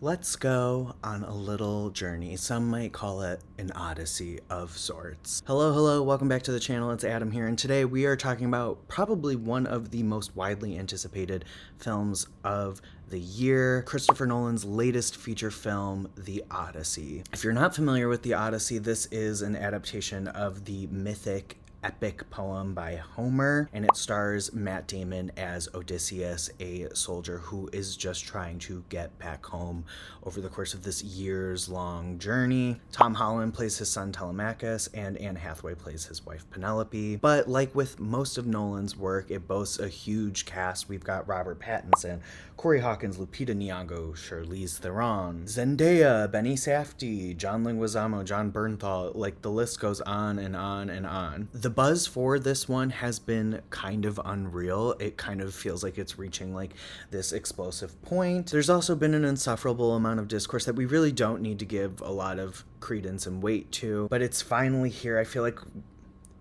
Let's go on a little journey. Some might call it an odyssey of sorts. Hello, welcome back to the channel. It's Adam here, and today we are talking about probably one of the most widely anticipated films of the year, Christopher Nolan's latest feature film, The Odyssey. If you're not familiar with The Odyssey, this is an adaptation of the mythic epic poem by Homer, and it stars Matt Damon as Odysseus, a soldier who is just trying to get back home over the course of this years-long journey. Tom Holland plays his son Telemachus, and Anne Hathaway plays his wife Penelope. But like with most of Nolan's work, it boasts a huge cast. We've got Robert Pattinson, Corey Hawkins, Lupita Nyong'o, Charlize Theron, Zendaya, Benny Safdie, John Leguizamo, John Bernthal, like the list goes on and on and on. The buzz for this one has been kind of unreal. It kind of feels like it's reaching like this explosive point. There's also been an insufferable amount of discourse that we really don't need to give a lot of credence and weight to, but it's finally here. I feel like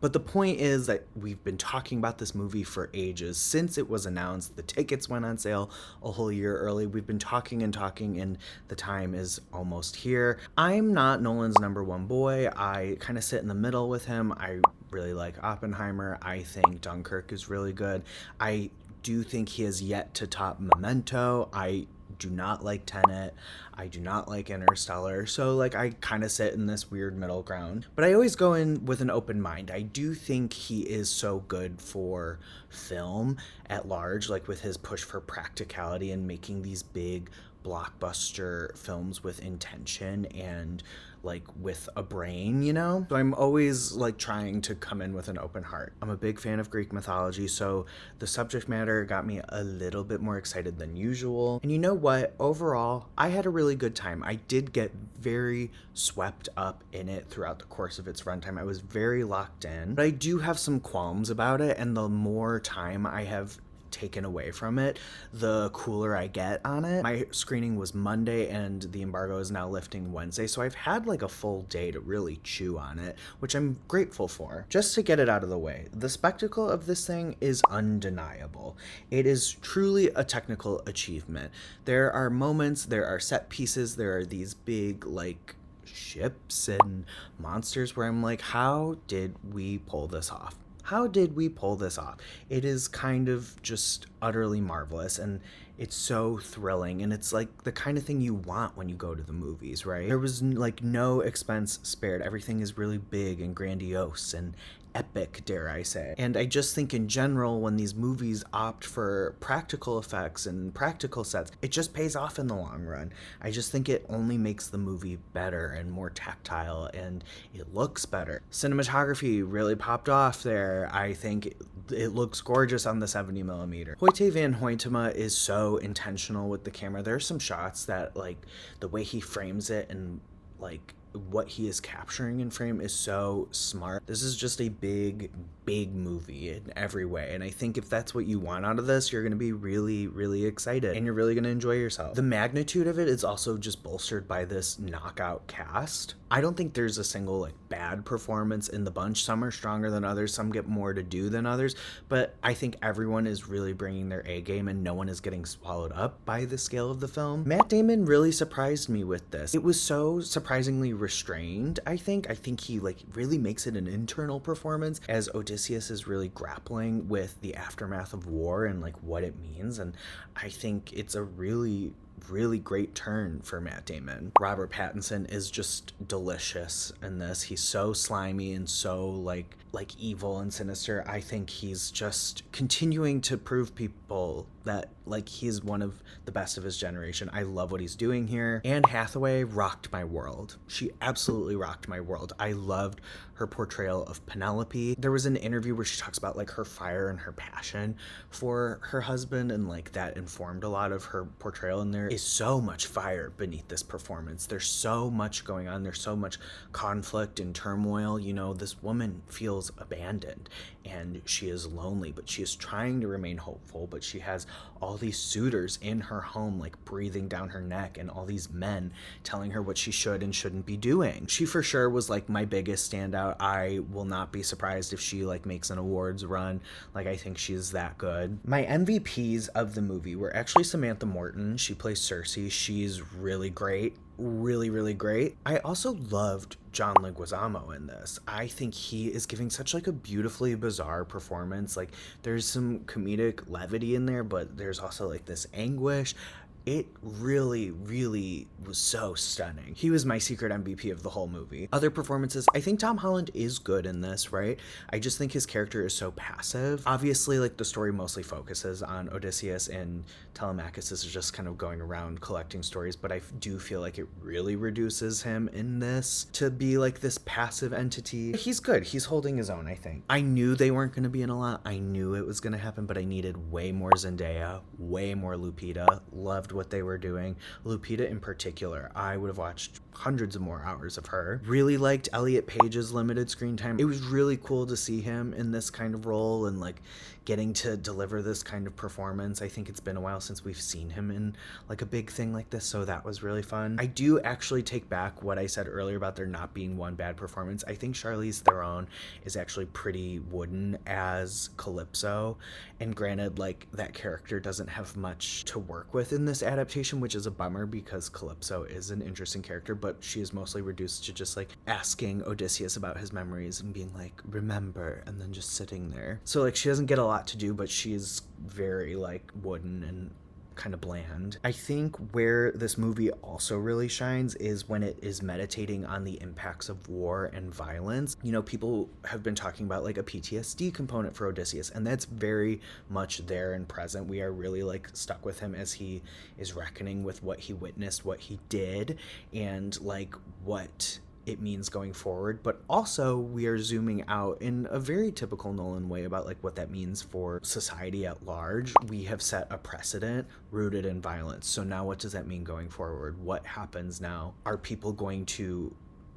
but the point is that we've been talking about this movie for ages. Since it was announced, the tickets went on sale a whole year early. We've been talking, and the time is almost here. I'm not Nolan's number one boy. I kind of sit in the middle with him. I really like Oppenheimer. I think Dunkirk is really good. I do think he has yet to top Memento. I do not like Tenet. I do not like Interstellar. So like I kind of sit in this weird middle ground. But I always go in with an open mind. I do think he is so good for film at large, like with his push for practicality and making these big blockbuster films with intention and like with a brain, you know? So I'm always like trying to come in with an open heart. I'm a big fan of Greek mythology, so the subject matter got me a little bit more excited than usual. And you know what? Overall, I had a really good time. I did get very swept up in it throughout the course of its runtime. I was very locked in, but I do have some qualms about it, and the more time I have taken away from it, the cooler I get on it. My screening was Monday and the embargo is now lifting Wednesday, so I've had like a full day to really chew on it, which I'm grateful for. Just to get it out of the way, the spectacle of this thing is undeniable. It is truly a technical achievement. There are moments, there are set pieces, there are these big like ships and monsters where I'm like, how did we pull this off? How did we pull this off? It is kind of just utterly marvelous, and it's so thrilling, and it's like the kind of thing you want when you go to the movies, right? There was like no expense spared. Everything is really big and grandiose and epic, dare I say. And I just think in general, when these movies opt for practical effects and practical sets, it just pays off in the long run. I just think it only makes the movie better and more tactile, and it looks better. Cinematography really popped off there. I think it looks gorgeous on the 70mm. Hoyte van Hoytema is so intentional with the camera. There are some shots that like the way he frames it and like what he is capturing in frame is so smart. This is just a big movie in every way, and I think if that's what you want out of this, you're going to be really excited and you're really going to enjoy yourself. The magnitude of it is also just bolstered by this knockout cast. I don't think there's a single like bad performance in the bunch. Some are stronger than others, some get more to do than others, but I think everyone is really bringing their A game and no one is getting swallowed up by the scale of the film. Matt Damon really surprised me with this. It was so surprisingly restrained. I think he like really makes it an internal performance as Odysseus is really grappling with the aftermath of war and like what it means, and I think it's a really great turn for Matt Damon. Robert Pattinson is just delicious in this. He's so slimy and so like evil and sinister. I think he's just continuing to prove people that like he's one of the best of his generation. I love what he's doing here. Anne Hathaway rocked my world. She absolutely rocked my world. I loved her portrayal of Penelope. There was an interview where she talks about like her fire and her passion for her husband, and like that informed a lot of her portrayal, and there is so much fire beneath this performance. There's so much going on. There's so much conflict and turmoil. You know, this woman feels abandoned and she is lonely, but she is trying to remain hopeful, but she has all these suitors in her home like breathing down her neck, and all these men telling her what she should and shouldn't be doing. She for sure was like my biggest standout. I will not be surprised if she like makes an awards run. Like I think she's that good. My MVPs of the movie were actually Samantha Morton. She plays plays Cersei. She's really great. Really, really great. I also loved John Leguizamo in this. I think he is giving such like a beautifully bizarre performance. Like there's some comedic levity in there, but there's also like this anguish. It really, really was so stunning. He was my secret MVP of the whole movie. Other performances, I think Tom Holland is good in this, right? I just think his character is so passive. Obviously, like the story mostly focuses on Odysseus, and Telemachus is just kind of going around collecting stories, but I do feel like it really reduces him in this to be like this passive entity. He's good. He's holding his own, I think. I knew they weren't going to be in a lot. I knew it was going to happen, but I needed way more Zendaya, way more Lupita. Loved what they were doing. Lupita in particular, I would have watched hundreds of more hours of her. Really liked Elliot Page's limited screen time. It was really cool to see him in this kind of role and like getting to deliver this kind of performance. I think it's been a while since we've seen him in like a big thing like this, so that was really fun. I do actually take back what I said earlier about there not being one bad performance. I think Charlize Theron is actually pretty wooden as Calypso, and granted, like that character doesn't have much to work with in this adaptation, which is a bummer because Calypso is an interesting character, but she is mostly reduced to just like asking Odysseus about his memories and being like, remember, and then just sitting there. So like she doesn't get a lot to do, but she's very like wooden and kind of bland. I think where this movie also really shines is when it is meditating on the impacts of war and violence. You know, people have been talking about like a PTSD component for Odysseus, and that's very much there and present. We are really like stuck with him as he is reckoning with what he witnessed, what he did, and like what it means going forward. But also we are zooming out in a very typical Nolan way about like what that means for society at large. We have set a precedent rooted in violence, so now what does that mean going forward? What happens now? Are people going to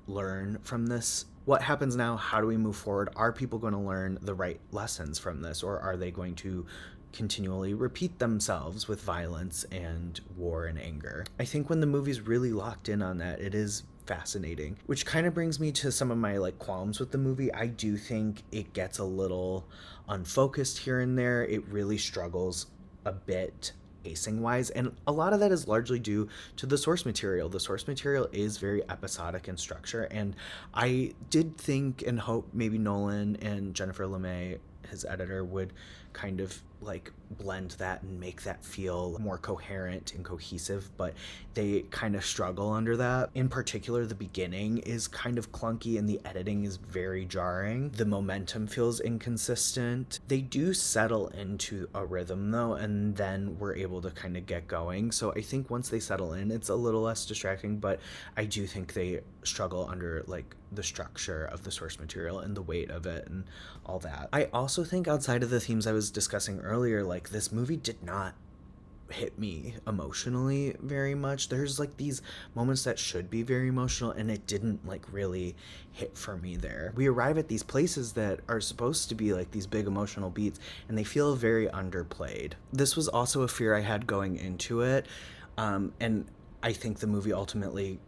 learn from this? What happens now? How do we move forward? Are people going to learn the right lessons from this, or are they going to continually repeat themselves with violence and war and anger? I think when the movie's really locked in on that, it is fascinating, which kind of brings me to some of my like qualms with the movie. I do think it gets a little unfocused here and there. It really struggles a bit pacing wise, and a lot of that is largely due to the source material. The source material is very episodic in structure, and I did think and hope maybe Nolan and Jennifer LeMay, his editor, would kind of like blend that and make that feel more coherent and cohesive, but they kind of struggle under that. In particular, the beginning is kind of clunky and the editing is very jarring. The momentum feels inconsistent. They do settle into a rhythm though, and then we're able to kind of get going. So I think once they settle in, it's a little less distracting, but I do think they struggle under like the structure of the source material and the weight of it and all that. I also think outside of the themes I was discussing earlier, like this movie did not hit me emotionally very much. There's like these moments that should be very emotional, and it didn't like really hit for me there. We arrive at these places that are supposed to be like these big emotional beats, and they feel very underplayed. This was also a fear I had going into it, and I think the movie ultimately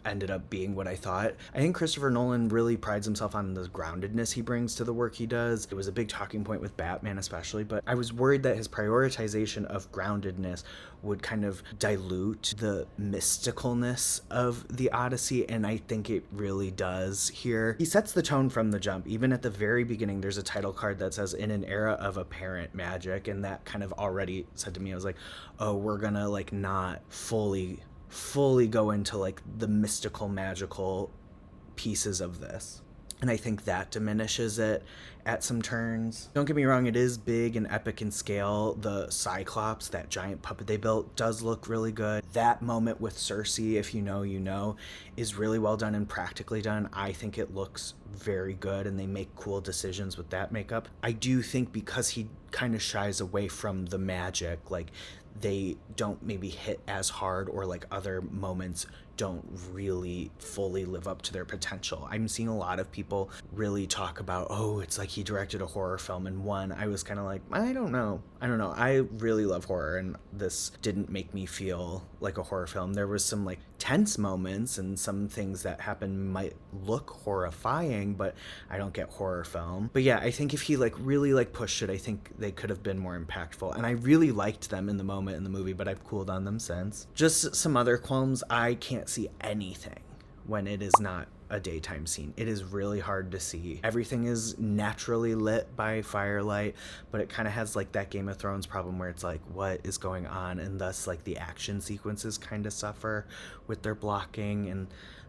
ended up being what I thought. I think Christopher Nolan really prides himself on the groundedness he brings to the work he does. It was a big talking point with Batman especially, but I was worried that his prioritization of groundedness would kind of dilute the mysticalness of the Odyssey, and I think it really does here. He sets the tone from the jump. Even at the very beginning, there's a title card that says, in an era of apparent magic, and that kind of already said to me, I was like, oh, we're gonna like not fully go into like the mystical magical pieces of this, and I think that diminishes it at some turns. Don't get me wrong, it is big and epic in scale. The Cyclops, that giant puppet they built, does look really good. That moment with Cersei, if you know you know, is really well done and practically done. I think it looks very good, and they make cool decisions with that makeup. I do think because he kind of shies away from the magic, like they don't maybe hit as hard, or like other moments don't really fully live up to their potential. I'm seeing a lot of people really talk about, oh, it's like he directed a horror film in one. I was kind of like, I don't know. I really love horror, and this didn't make me feel like a horror film. There was some like tense moments and some things that happen might look horrifying, but I don't get horror film. But yeah, I think if he like really like pushed it, I think they could have been more impactful. And I really liked them in the moment in the movie, but I've cooled on them since. Just some other qualms: I can't see anything when it is not a daytime scene. It is really hard to see. Everything is naturally lit by firelight, but it kind of has like that Game of Thrones problem where it's like, what is going on? And thus like the action sequences kind of suffer with their blocking and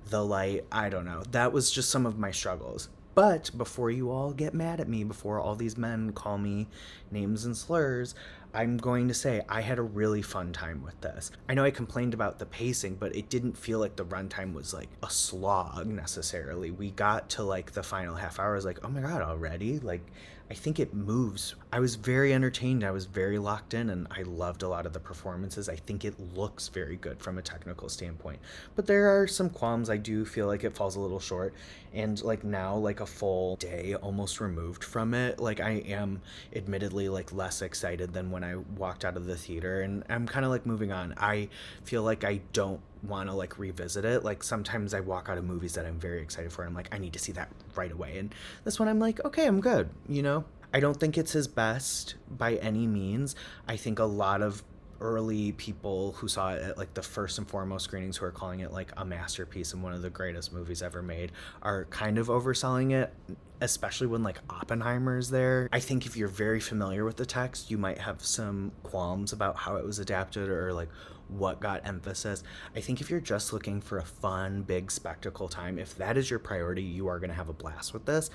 the light. I don't know. That was just some of my struggles. But before you all get mad at me, before all these men call me names and slurs, I'm going to say I had a really fun time with this. I know I complained about the pacing, but it didn't feel like the runtime was like a slog necessarily. We got to like the final half hour, I was like, oh my god, already? Like, I think it moves. I was very entertained. I was very locked in, and I loved a lot of the performances. I think it looks very good from a technical standpoint. But there are some qualms. I do feel like it falls a little short. And like now, like a full day almost removed from it, like I am admittedly like less excited than when I walked out of the theater, and I'm kind of like moving on. I feel like I don't want to like revisit it. Like sometimes I walk out of movies that I'm very excited for and I'm like, I need to see that right away. And this one I'm like, okay, I'm good, you know? I don't think it's his best by any means. I think a lot of early people who saw it at like the first and foremost screenings, who are calling it like a masterpiece and one of the greatest movies ever made, are kind of overselling it, especially when like Oppenheimer's there. I think if you're very familiar with the text, you might have some qualms about how it was adapted or like what got emphasis. I think if you're just looking for a fun, big spectacle time, if that is your priority, you are going to have a blast with this.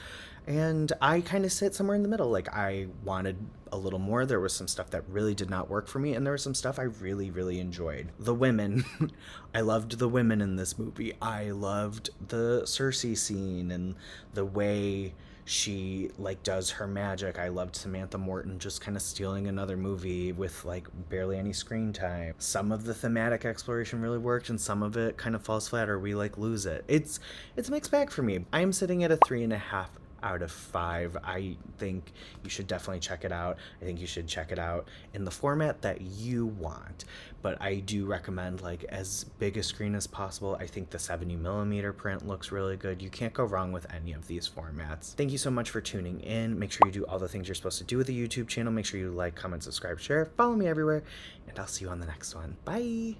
And I kind of sit somewhere in the middle. Like, I wanted a little more. There was some stuff that really did not work for me, and there was some stuff I really, really enjoyed. The women, I loved the women in this movie. I loved the Cersei scene and the way she like does her magic. I loved Samantha Morton just kind of stealing another movie with like barely any screen time. Some of the thematic exploration really worked, and some of it kind of falls flat or we like lose it. It's a mixed bag for me. I am sitting at a 3.5 out of 5. I think you should definitely check it out. I think you should check it out in the format that you want. But I do recommend like as big a screen as possible. I think the 70mm print looks really good. You can't go wrong with any of these formats. Thank you so much for tuning in. Make sure you do all the things you're supposed to do with the YouTube channel. Make sure you like, comment, subscribe, share, follow me everywhere, and I'll see you on the next one. Bye!